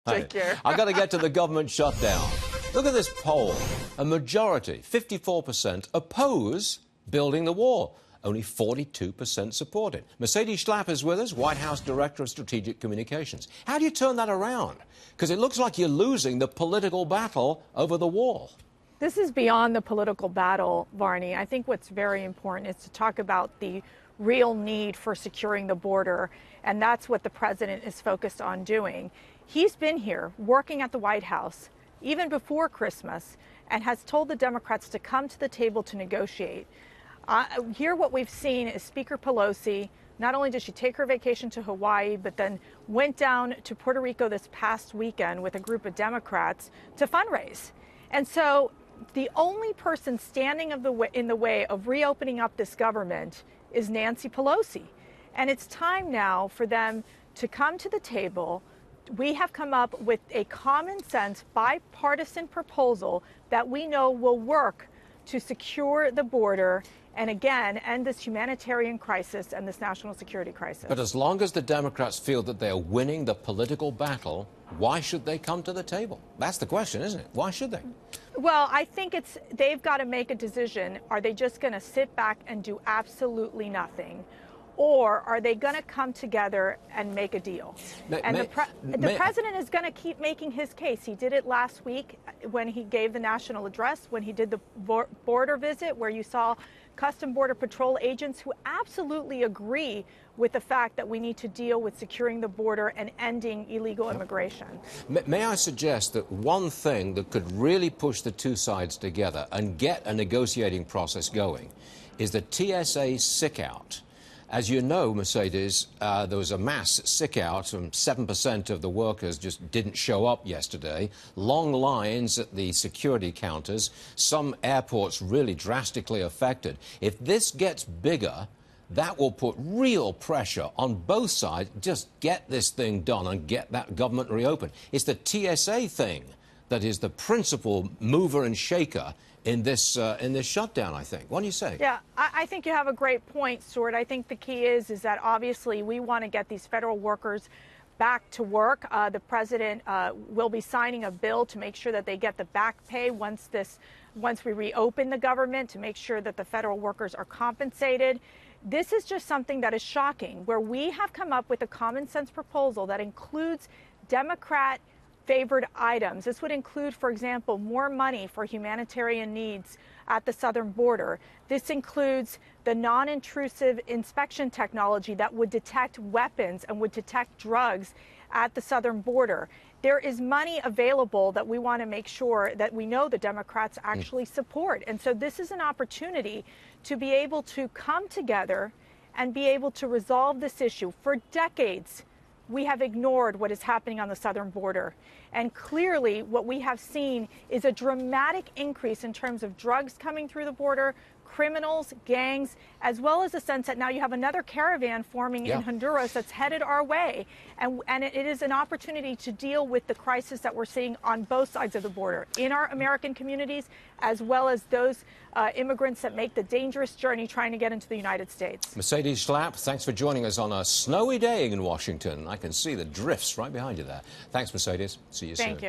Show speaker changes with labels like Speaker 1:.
Speaker 1: Take care.
Speaker 2: I've got to get to the government shutdown. Look at this poll. A majority, 54%, oppose building the wall. Only 42% support it. Mercedes Schlapp is with us, White House Director of Strategic Communications. How do you turn that around? Because it looks like you're losing the political battle over the wall.
Speaker 1: This is beyond the political battle, Varney. I think what's very important is to talk about the real need for securing the border, and that's what the president is focused on doing. He's been here working at the White House even before Christmas and has told the Democrats to come to the table to negotiate. Here what we've seen is Speaker Pelosi, not only did she take her vacation to Hawaii, but then went down to Puerto Rico this past weekend with a group of Democrats to fundraise. And so the only person standing in the way of reopening up this government is Nancy Pelosi. And it's time now for them to come to the table. We have come up with a common sense bipartisan proposal that we know will work to secure the border and, again, end this humanitarian crisis and this national security crisis.
Speaker 2: But as long as the Democrats feel that they're winning the political battle, why should they come to the table? That's the question, isn't it? Why should they?
Speaker 1: Well, I think they've got to make a decision. Are they just going to sit back and do absolutely nothing? Or are they going to come together and make a deal? The president is going to keep making his case. He did it last week when he gave the national address, when he did the border visit, where you saw Custom Border Patrol agents who absolutely agree with the fact that we need to deal with securing the border and ending illegal immigration.
Speaker 2: May I suggest that one thing that could really push the two sides together and get a negotiating process going is the TSA sick-out. As you know, Mercedes, there was a mass sick-out, and 7% of the workers just didn't show up yesterday. Long lines at the security counters. Some airports really drastically affected. If this gets bigger, that will put real pressure on both sides. Just get this thing done and get that government reopened. It's the TSA thing that is the principal mover and shaker in this shutdown, I think. What do you say?
Speaker 1: Yeah, I think you have a great point, Stuart. I think the key is that obviously we want to get these federal workers back to work. The president will be signing a bill to make sure that they get the back pay once we reopen the government, to make sure that the federal workers are compensated. This is just something that is shocking, where we have come up with a common sense proposal that includes Democrat favored items. This would include, for example, more money for humanitarian needs at the southern border. This includes the non-intrusive inspection technology that would detect weapons and would detect drugs at the southern border. There is money available that we want to make sure that we know the Democrats actually support. And so this is an opportunity to be able to come together and be able to resolve this issue. For decades, we have ignored what is happening on the southern border. And clearly, what we have seen is a dramatic increase in terms of drugs coming through the border, criminals, gangs, as well as a sense that now you have another caravan forming in Honduras that's headed our way. And it is an opportunity to deal with the crisis that we're seeing on both sides of the border, in our American communities, as well as those immigrants that make the dangerous journey trying to get into the United States.
Speaker 2: Mercedes Schlapp, thanks for joining us on a snowy day in Washington. I can see the drifts right behind you there. Thanks, Mercedes. See you soon.
Speaker 1: Thank you.